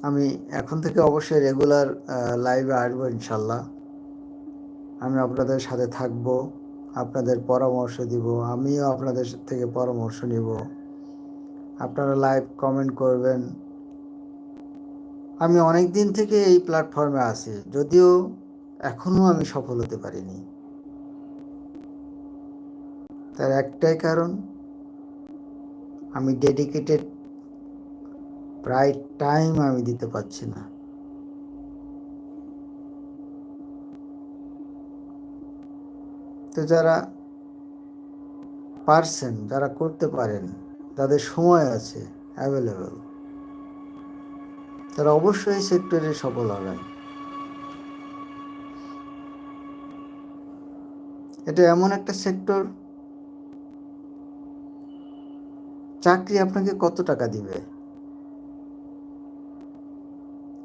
আমি এখন থেকে অবশ্যই রেগুলার লাইভে আসবো ইনশাল্লাহ। আমি আপনাদের সাথে থাকব, আপনাদের পরামর্শ দিব, আমিও আপনাদের থেকে পরামর্শ নিব। আপনারা লাইভ কমেন্ট করবেন। আমি অনেক দিন থেকে এই প্ল্যাটফর্মে আছি, যদিও এখনও আমি সফল হতে পারিনি। তার একটাই কারণ, আমি ডেডিকেটেড প্রায় টাইম আমি দিতে পারছি না। তো যারা পারছেন, যারা করতে পারেন, যাদের সময় আছে অ্যাভেলেবেল, তারা অবশ্যই এই সেক্টরে সফল হবেন। এটা এমন একটা সেক্টর, চাকরি আপনাকে কত টাকা দিবে?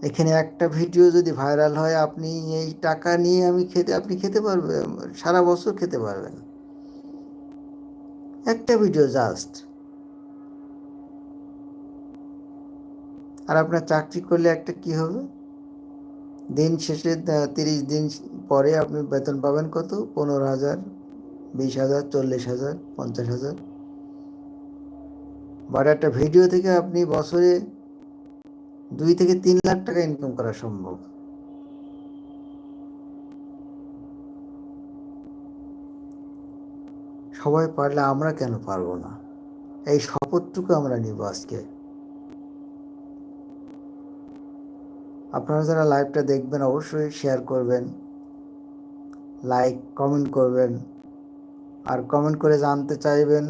এখানে একটা ভিডিও যদি ভাইরাল হয়, আপনি এই টাকা নিয়ে আপনি খেতে পারবেন, সারা বছর খেতে পারবেন। একটা ভিডিও জাস্ট। আর আপনার চাকরি করলে একটা কি হবে, দিন শেষে 30 দিন পরে আপনি বেতন পাবেন কত? 15,000, 20,000, 40,000, 50,000। বাট একটা ভিডিও থেকে আপনি বছরে 2 থেকে 3 লাখ টাকা ইনকাম করা সম্ভব। সবাই পারলে আমরা কেন পারবো না? এই শপথটুকু আমরা নিব আজকে। আপনারা যারা লাইভটা দেখবেন অবশ্যই শেয়ার করবেন, লাইক কমেন্ট করবেন, আর কমেন্ট করে জানতে চাইবেন,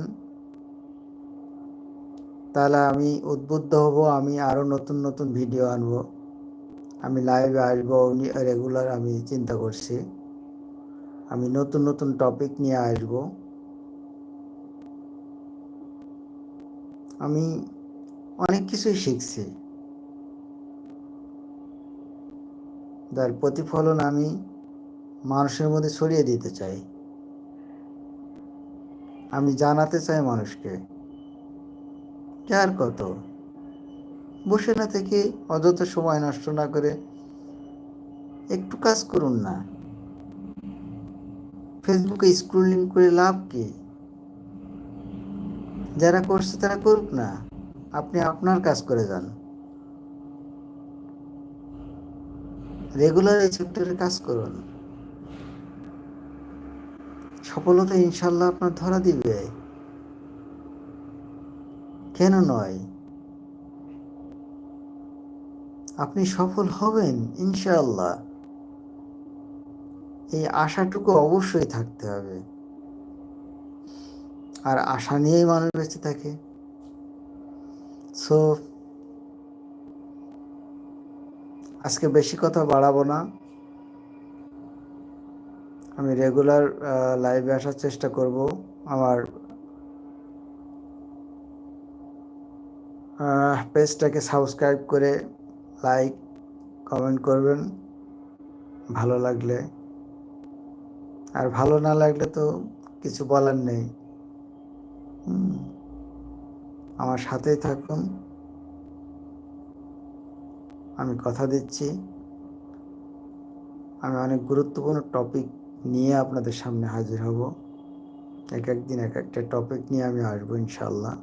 তাহলে আমি উদ্বুদ্ধ হব, আমি আরও নতুন নতুন ভিডিও আনবো, আমি লাইভে আসবো রেগুলার। আমি চিন্তা করছি আমি নতুন নতুন টপিক নিয়ে আসবো। আমি অনেক কিছুই শিখছি, যার প্রতিফলন আমি মানুষের মধ্যে ছড়িয়ে দিতে চাই। আমি জানাতে চাই মানুষকে, কার কত, বসে না থেকে অযথা সময় নষ্ট না করে একটু কাজ করুন না। ফেসবুকে স্ক্রলিং করে লাভ কি? যারা করছে তারা করুক না, আপনি আপনার কাজ করে যান। রেগুলার এই সেক্টরে কাজ করুন, সফলতা ইনশাল্লাহ আপনার ধরা দিবে। কেন নয়? আপনি সফল হবেন ইনশাআল্লাহ, এই আশাটুকু অবশ্যই থাকতে হবে। আর আশা নিয়েই মানুষ বেঁচে থাকে। সো আজকে বেশি কথা বাড়াবো না, আমি রেগুলার লাইভে আসার চেষ্টা করব। আমার পেজটাকে সাবস্ক্রাইব করে লাইক কমেন্ট করবেন ভালো লাগলে, আর ভালো না লাগলে তো কিছু বলার নেই। আমার সাথেই থাকুন, আমি কথা দিচ্ছি আমি অনেক গুরুত্বপূর্ণ টপিক নিয়ে আপনাদের সামনে হাজির হব। এক একদিন এক একটা টপিক নিয়ে আমি আসবো ইনশাল্লাহ।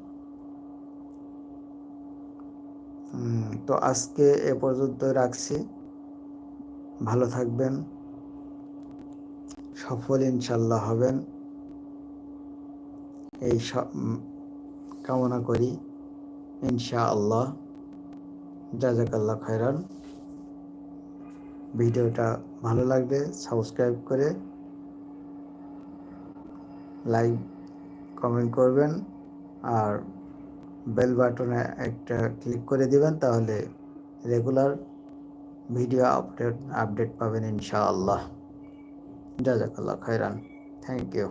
তো আজকে এ পর্যন্ত রাখছি। ভালো থাকবেন, সফল ইনশাল্লাহ হবেন, এই কামনা করি ইনশাআল্লাহ। জাযাকাল্লাহ খায়রান। ভিডিওটা ভালো লাগলে সাবস্ক্রাইব করে লাইক কমেন্ট করবেন, আর বেল বাটনে একটা ক্লিক করে দিবেন, তাহলে রেগুলার ভিডিও আপডেট পাবেন ইনশাআল্লাহ। জাযাকাল্লাহ খায়রান। Thank you.